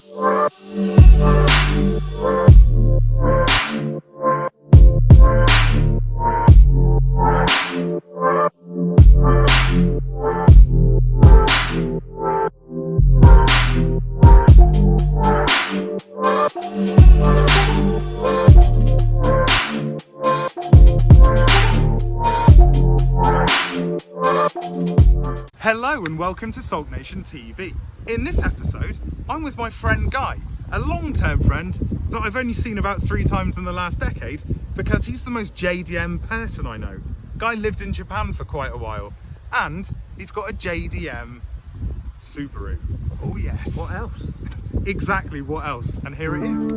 Hello and welcome to SULKNATIONtv. In this episode, I'm with my friend Guy, a long-term friend that I've only seen about 3 times in the last decade because he's the most JDM person I know. Guy lived in Japan for quite a while and he's got a JDM Subaru. Oh yes. What else? Exactly, what else? And here it is.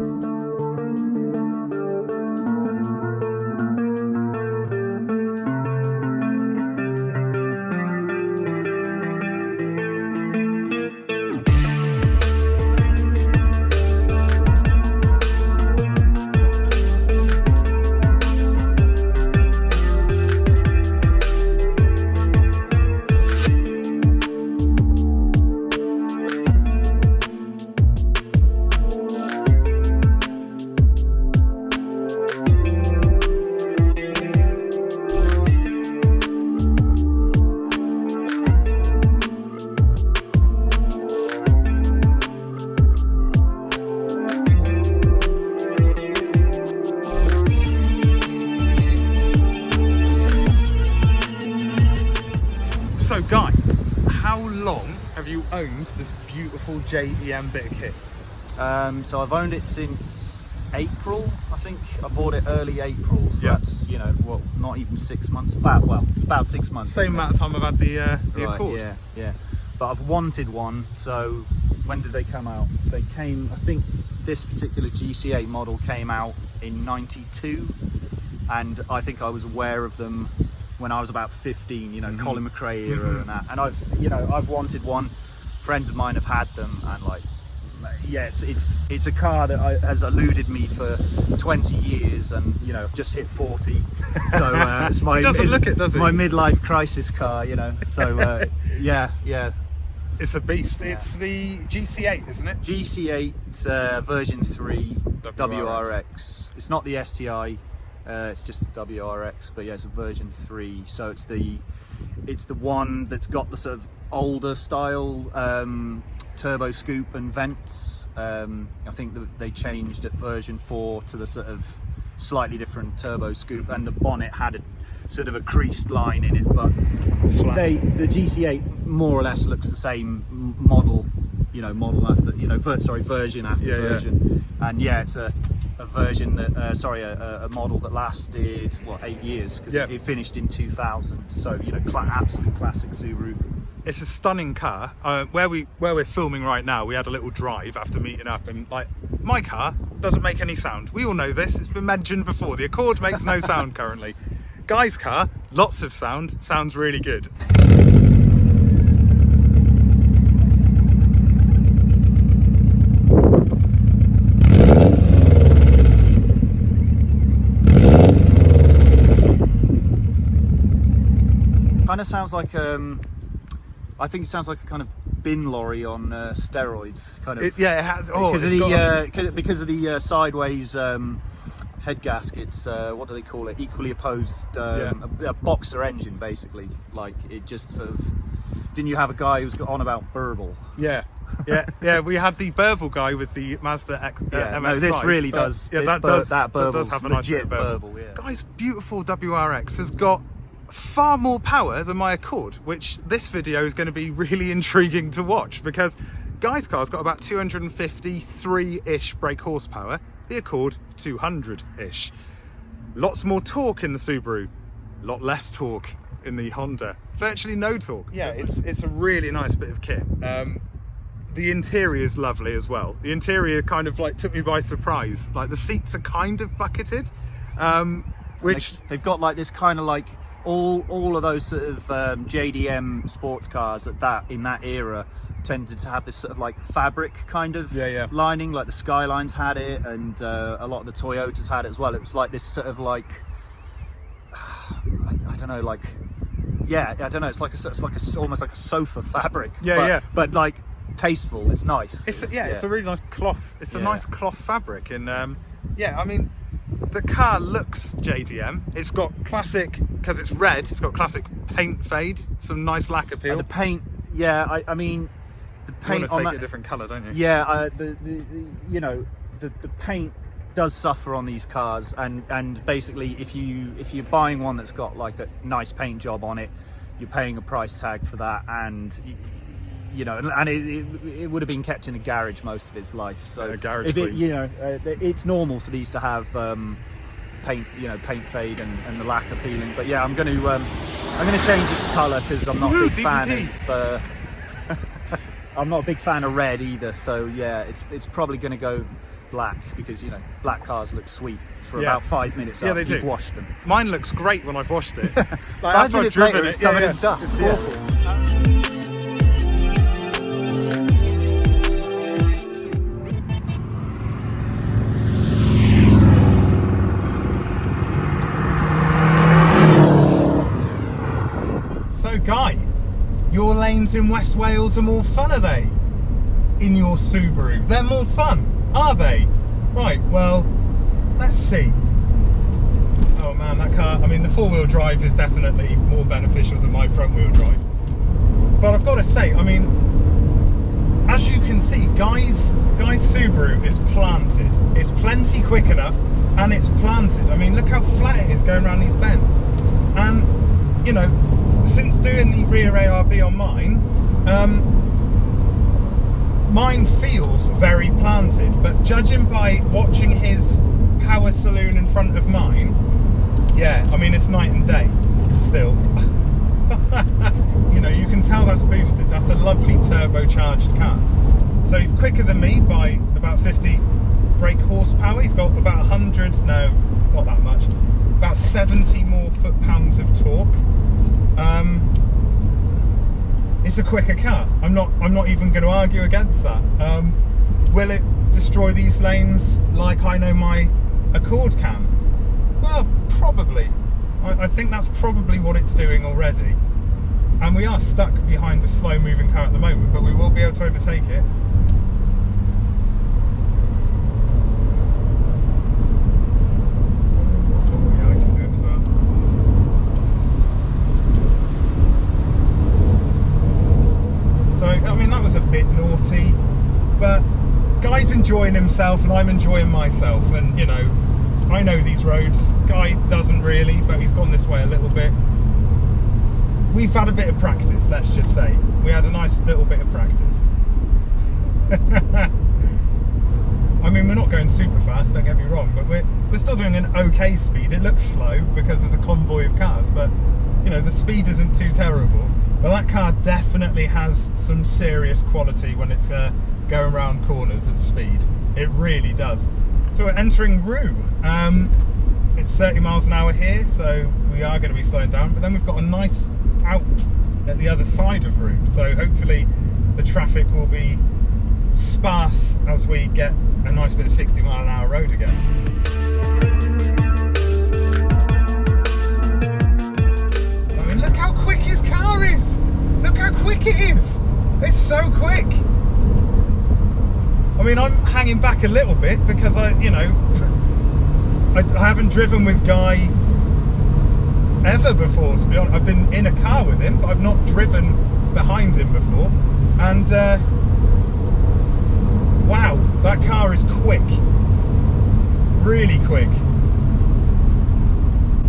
So Guy, how long have you owned this beautiful JDM bit of kit? So I've owned it since April, I think. I bought it early April, so that's, you know, well, not even 6 months. Well, it's about 6 months. Same amount of time I've had the right, Accord. Yeah. But I've wanted one, so when did they come out? They came, I think this particular GC8 model came out in '92, and I think I was aware of them when I was about 15, you know, Colin McRae era and that. And I've wanted one. Friends of mine have had them, and like, yeah, it's a car that has eluded me for 20 years, and you know, I've just hit 40, so it's my midlife crisis car, you know. So yeah. It's a beast. Yeah. It's the GC8, isn't it? GC8 version 3 WRX. It's not the STI. It's just the WRX, but yeah, it's a version 3, so it's the one that's got the sort of older style turbo scoop and vents. I think that they changed at version 4 to the sort of slightly different turbo scoop, and the bonnet had a sort of a creased line in it, but the GC8 more or less looks the same model, you know, version after version. And yeah, it's a version that a model that lasted what, 8 years, because it finished in 2000, so you know, absolute classic Subaru. It's a stunning car. Where we're filming right now, we had a little drive after meeting up, and like, my car doesn't make any sound. We all know this, it's been mentioned before. The Accord makes no sound currently. Guy's car, lots of sound, sounds really good. Kind of sounds like I think it sounds like a kind of bin lorry on steroids, kind of. It has. Oh, because of the sideways head gaskets. What do they call it? Equally opposed. A boxer engine, basically. Like, it just sort of. Didn't you have a guy who's got on about burble? Yeah. We had the burble guy with the Mazda X. MX-5, no, this really does. Yeah, that does have a nice legit burble. Yeah. Guy's beautiful WRX has got far more power than my Accord, which this video is going to be really intriguing to watch, because Guy's car's got about 253-ish brake horsepower, the Accord 200-ish. Lots more torque in the Subaru, a lot less torque in the Honda, virtually no torque. Yeah, it's a really nice bit of kit. The interior is lovely as well. The interior kind of like took me by surprise. Like, the seats are kind of bucketed, which they've got like this kind of like all of those sort of JDM sports cars in that era tended to have this sort of like fabric kind of lining, like the Skylines had it, and a lot of the Toyotas had it as well. It was like this sort of like I don't know, like, yeah, I don't know, it's like almost like a sofa fabric, but like tasteful. It's nice. It's a really nice cloth. It's a nice cloth fabric, and yeah, I mean, the car looks JDM. It's got classic, because it's red. It's got classic paint fade, some nice lack appeal. The paint, yeah. I mean, the paint. You want to take it a different colour, don't you? Yeah. The paint does suffer on these cars, and basically, if you're buying one that's got like a nice paint job on it, you're paying a price tag for that, and you know, and it would have been kept in the garage most of its life. So garage it's normal for these to have paint fade and the lack appealing. But yeah, I'm going to change its colour, because I'm not a big fan of I'm not a big fan of red either. So yeah, it's probably going to go black, because you know, black cars look sweet for about 5 minutes after you've washed them. Mine looks great when I've washed it. 5 minutes later, it's covered in dust. It's awful. So, Guy, your lanes in West Wales are more fun, are they? In your Subaru, they're more fun, are they? Right, well, let's see. Oh man, that car, I mean, the four-wheel drive is definitely more beneficial than my front-wheel drive. But I've got to say, I mean, as you can see, Guy's Subaru is planted. It's plenty quick enough, and it's planted. I mean, look how flat it is going around these bends. And, you know, since doing the rear ARB on mine, mine feels very planted, but judging by watching his power saloon in front of mine, yeah, I mean, it's night and day still. You know, you can tell that's boosted. That's a lovely turbocharged car. So he's quicker than me by about 50 brake horsepower. He's got about 100, no, not that much, about 70 more foot-pounds of torque. It's a quicker car. I'm not even going to argue against that. Will it destroy these lanes like I know my Accord can? Well, probably. I think that's probably what it's doing already. And we are stuck behind a slow-moving car at the moment, but we will be able to overtake it. Oh yeah, I can do it as well. So, I mean, that was a bit naughty, but Guy's enjoying himself and I'm enjoying myself, and you know, I know these roads. Guy doesn't really, but he's gone this way a little bit. We've had a bit of practice, let's just say. We had a nice little bit of practice. I mean, we're not going super fast, don't get me wrong, but we're still doing an okay speed. It looks slow because there's a convoy of cars, but you know, the speed isn't too terrible. But that car definitely has some serious quality when it's going around corners at speed. It really does. So we're entering Rue. It's 30 miles an hour here, so we are going to be slowing down. But then we've got a nice out at the other side of Rue. So hopefully the traffic will be sparse as we get a nice bit of 60 mile an hour road again. I mean, look how quick his car is! Look how quick it is! It's so quick! I mean, I'm hanging back a little bit because I haven't driven with Guy ever before, to be honest. I've been in a car with him, but I've not driven behind him before. And wow, that car is quick. Really quick.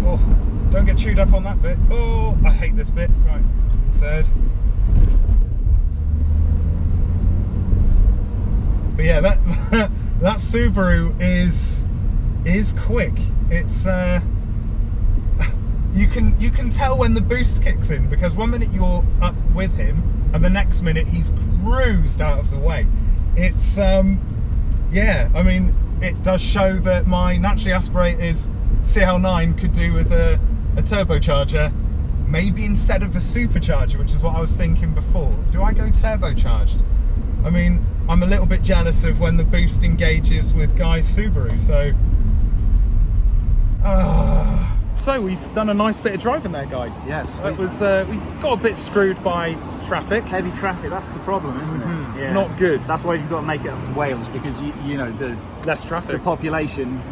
Oh, don't get chewed up on that bit. Oh, I hate this bit. Right, third. But yeah, that Subaru is quick. It's you can tell when the boost kicks in, because one minute you're up with him and the next minute he's cruised out of the way. It's yeah, I mean, it does show that my naturally aspirated CL9 could do with a turbocharger, maybe instead of a supercharger, which is what I was thinking before. Do I go turbocharged? I mean, I'm a little bit jealous of when the boost engages with Guy's Subaru, so So we've done a nice bit of driving there, Guy. Yes. It was we got a bit screwed by traffic. Heavy traffic, that's the problem, isn't it? Yeah. Not good. That's why you've got to make it up to Wales, because you know the Less traffic. the population.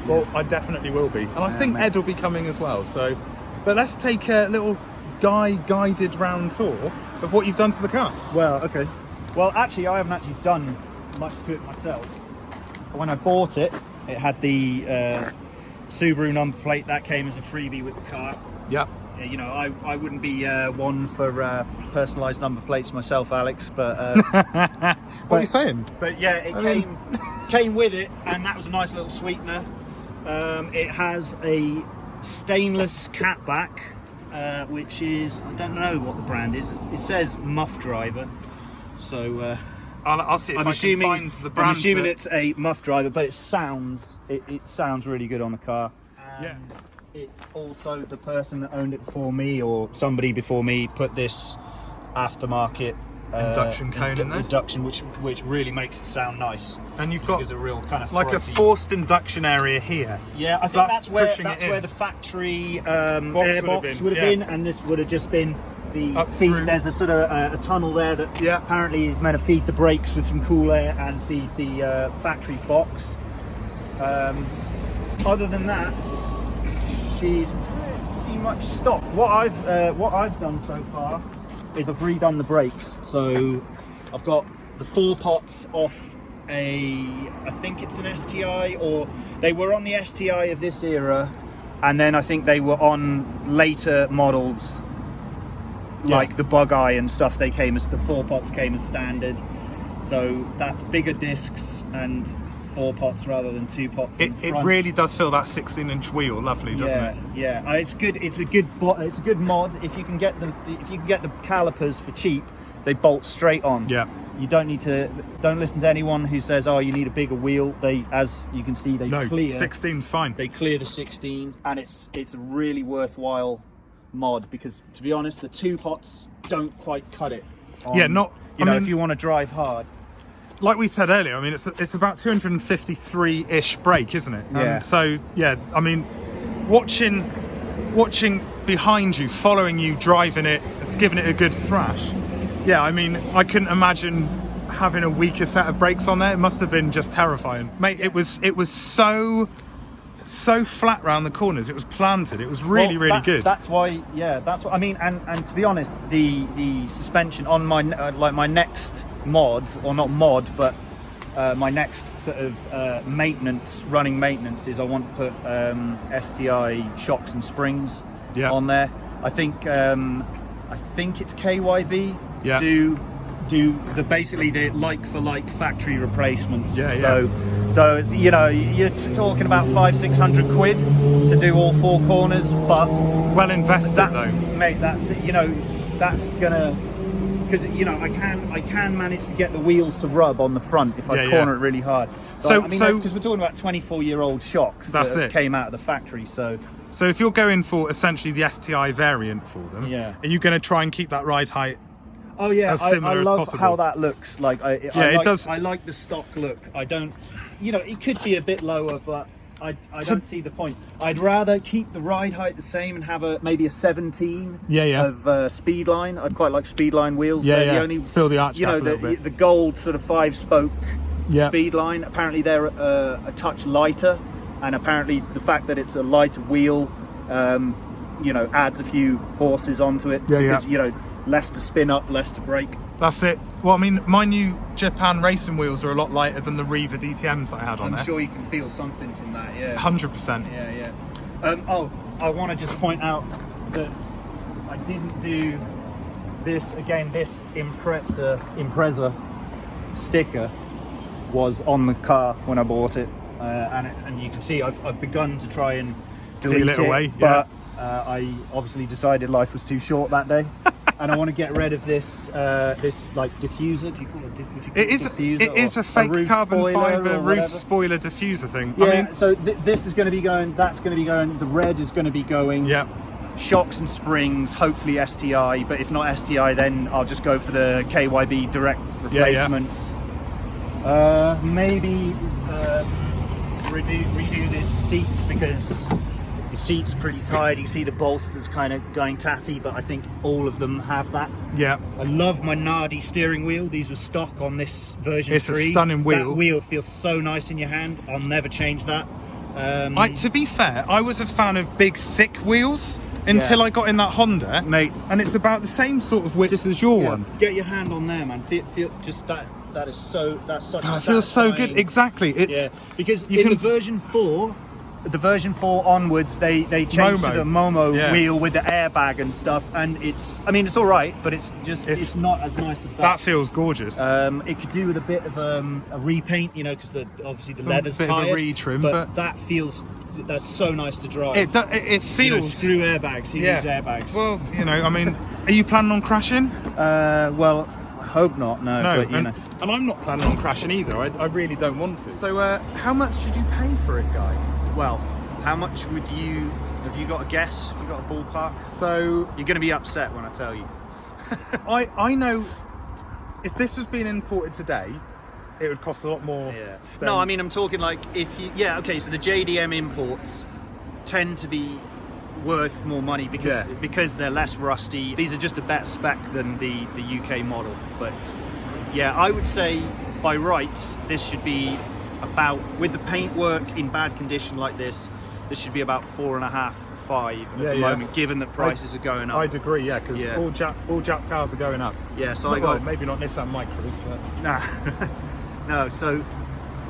Well, I definitely will be, and I think mate. Ed will be coming as well. So, but let's take a little guided round tour of what you've done to the car. Well, okay. Well, actually, I haven't actually done much to it myself. When I bought it, it had the Subaru number plate that came as a freebie with the car. Yeah. You know, I wouldn't be one for personalised number plates myself, Alex. But What are you saying? But yeah, it came with it, and that was a nice little sweetener. It has a stainless catback, which is, I don't know what the brand is. It says Muff Driver, so I'll see if I'm I assuming, can find the brand. I'm assuming it's a Muff Driver, but it sounds really good on the car. And Yeah. it also, the person that owned it before me, or somebody before me, put this aftermarket Induction cone in there? Induction, which really makes it sound nice. And you've got There's a real kind of like a throaty- forced induction area here. Yeah, I So think that's that's pushing it where in. the factory would have airbox been, would have yeah. been, and this would have just been the Up feed. through. There's a sort of a tunnel there that Yeah. apparently is meant to feed the brakes with some cool air and feed the factory box. Other than that, she's pretty much stock. What I've done so far is I've redone the brakes. So I've got the 4 pots off I think it's an STI, or they were on the STI of this era, and then I think they were on later models, like the Bug Eye and stuff. They came as, the 4 pots came as standard. So that's bigger discs and 4 pots rather than 2 pots in It front. really does feel that 16-inch wheel lovely, doesn't it? Yeah, it's good. It's a good mod. If you can get the calipers for cheap, they bolt straight on. Yeah. You don't listen to anyone who says, oh, you need a bigger wheel. They, as you can see, they No, clear 16's fine. they clear the 16, and it's a really worthwhile mod, because to be honest, the 2 pots don't quite cut it on, Yeah, not. you know, if you want to drive hard. Like we said earlier, I mean, it's about 253-ish brake, isn't it? Yeah. And so, yeah, I mean, watching behind you, following you, driving it, giving it a good thrash. Yeah, I mean, I couldn't imagine having a weaker set of brakes on there. It must have been just terrifying, mate. It was so flat round the corners. It was planted. It was really good. That's why. Yeah, that's what I mean. And to be honest, the suspension on my my next mod, or not mod, but my next sort of running maintenance is I want to put STI shocks and springs on there. I think it's KYB. Yeah. Do the basically the like for like factory replacements. Yeah, So you know, you're talking about 500-600 quid to do all 4 corners, but well invested though, mate. That, you know, that's gonna, because you know I can manage to get the wheels to rub on the front if I corner it really hard. So I mean, because we're talking about 24-year-old shocks that came out of the factory. So if you're going for essentially the STI variant for them, are you going to try and keep that ride height? Oh yeah, as I similar as love possible? how that looks. Like, it does. I like the stock look. I don't, you know, it could be a bit lower, but I don't see the point. I'd rather keep the ride height the same and have maybe a 17 of speed line. I'd quite like speed line wheels. Fill the arch gap a little bit. The gold sort of 5-spoke speed line. Apparently they're a touch lighter, and apparently the fact that it's a lighter wheel, you know, adds a few horses onto it. Because, you know, less to spin up, less to brake. That's it. Well, I mean, my new Japan racing wheels are a lot lighter than the Riva DTMs that I had on there. I'm sure you can feel something from that, yeah. 100%. Yeah. I want to just point out that I didn't do this again. This Impreza sticker was on the car when I bought it, and you can see I've begun to try and delete it away, but I obviously decided life was too short that day. And I want to get rid of this like diffuser. Do you call it? Diffuser? It is a fake carbon fibre roof spoiler diffuser thing. Yeah. I mean, so this is going to be going. That's going to be going. The red is going to be going. Yeah. Shocks and springs, hopefully STI. But if not STI, then I'll just go for the KYB direct replacements. Maybe redo the seats, because The seats are pretty tight. You can see the bolsters kind of going tatty, but I think all of them have that. Yeah. I love my Nardi steering wheel. These were stock on this version 3. It's a stunning wheel. That wheel feels so nice in your hand. I'll never change that. To be fair, I was a fan of big, thick wheels until I got in that Honda, mate, and it's about the same sort of width as your one. Get your hand on there, man. Feel just that. That's such. It feels so good. Exactly. It's because in the version 4. The version 4 onwards, they changed to the Momo wheel with the airbag and stuff, and it's all right, but it's not as nice as that. That feels gorgeous. It could do with a bit of a repaint, you know, because obviously the leather's tired. A bit of a retrim, but that's so nice to drive. It feels, you know, screw airbags. He needs airbags. Well, you know, I mean, are you planning on crashing? Well, I hope not. No, but you know. And I'm not planning on crashing either. I really don't want to. So, how much did you pay for it, Guy? Well, how much have you got a guess? Have you got a ballpark? So you're going to be upset when I tell you. I know if this was being imported today, it would cost a lot more. Yeah. No, I mean, I'm talking like if you, okay, so the JDM imports tend to be worth more money because they're less rusty. These are just a better spec than the UK model. But yeah, I would say by rights, this should be about, with the paintwork in bad condition like this should be about 4.5, 5 at the moment, given that prices are going up. I'd agree, because all Jap cars are going up. Yeah, so maybe not Nissan Micros, but nah. No, so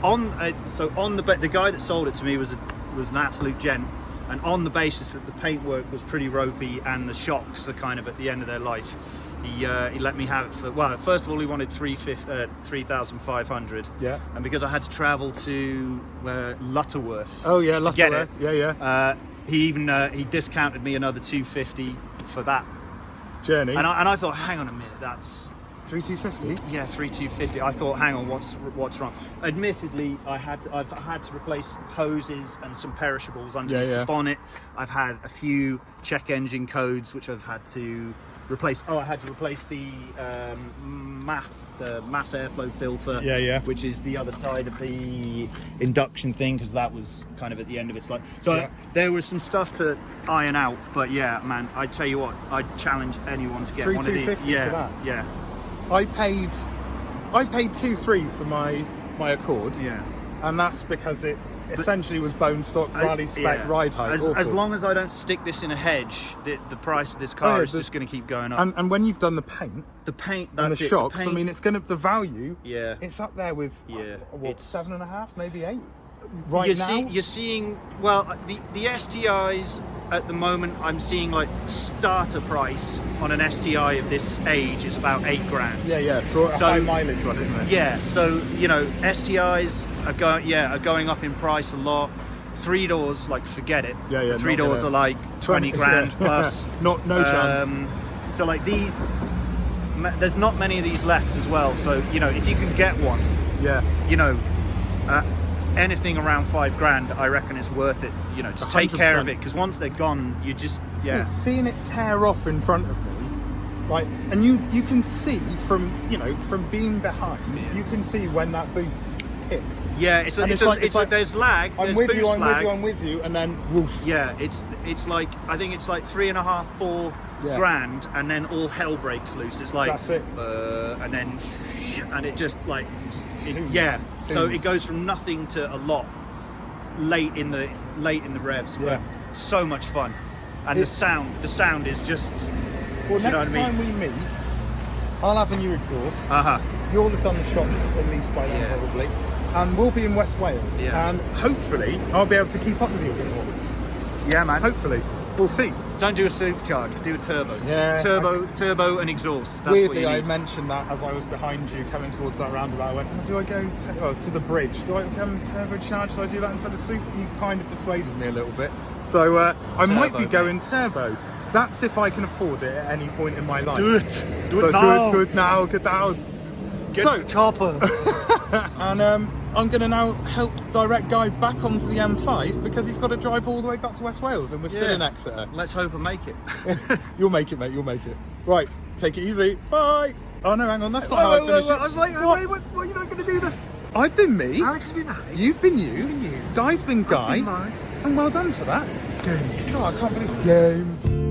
on the guy that sold it to me was an absolute gent, and on the basis that the paintwork was pretty ropey and the shocks are kind of at the end of their life, he let me have it for, well, first of all, he wanted 3,500. Yeah. And because I had to travel to Lutterworth. Oh yeah, Lutterworth. Yeah. He discounted me another 250 for that journey. And I thought, hang on a minute, that's 3,250. Yeah, 3,250. I thought, hang on, what's wrong? Admittedly, I've had to replace hoses and some perishables underneath the bonnet. I've had a few check engine codes which I've had to replace. I had to replace the mass airflow filter, which is the other side of the induction thing, because that was kind of at the end of its life. So there was some stuff to iron out, but yeah, man, I tell you what, I'd challenge anyone to get one of these. For that. Yeah. I paid 2.3 for my Accord. Yeah. And that's because it essentially was bone stock, rally spec, ride height. As long as I don't stick this in a hedge, the price of this car is just going to keep going up. And when you've done the paint and the shocks, I mean, it's going to, the value, it's up there with what, 7.5, maybe 8 now. You're seeing, well, the STIs at the moment, I'm seeing like starter price on an STI of this age is about 8 grand. Yeah, for a high mileage one, isn't it? Yeah, so you know, STIs are going up in price a lot. 3 doors, like, forget it. Yeah. 3 doors are like 20 grand plus. No chance. So like these, there's not many of these left as well. So you know, if you can get one, you know, anything around 5 grand, I reckon is worth it. You know, to 100%. Take care of it, because once they're gone, you just seeing it tear off in front of me, like, and you can see from being behind, you can see when that boost hits. Yeah, it's like there's lag. I'm with you, and then woof. Yeah, it's like, I think it's like 3.5, 4 grand, and then all hell breaks loose. It's like that's it. And then and it just like so it goes from nothing to a lot late in the revs. But so much fun, and the sound is just. Well, next time we meet, I'll have a new exhaust. You'll have done the shocks at least by then, probably. And we'll be in West Wales. And hopefully, I'll be able to keep up with you a bit more. Yeah, man. Hopefully. We'll see. Don't do a supercharged, do a turbo. Yeah. Turbo and exhaust. That's weirdly, what you need. I mentioned that as I was behind you coming towards that roundabout. I went, do I go to the bridge? Do I come turbocharged? Do I do that instead of super? You kind of persuaded me a little bit. So I might be going turbo. That's if I can afford it at any point in my life. Do it. Do it now. Get the chopper. And I'm going to now help direct Guy back onto the M5 because he's got to drive all the way back to West Wales and we're still in Exeter. Let's hope I make it. You'll make it, mate. You'll make it. Right, take it easy. Bye. Oh no, hang on. That's not how I finish it. I was like, what are you not going to do then? I've been me. Alex has been Alex. You've been you. Guy's been Guy. I've been mine. And well done for that. Game. God, I can't believe games.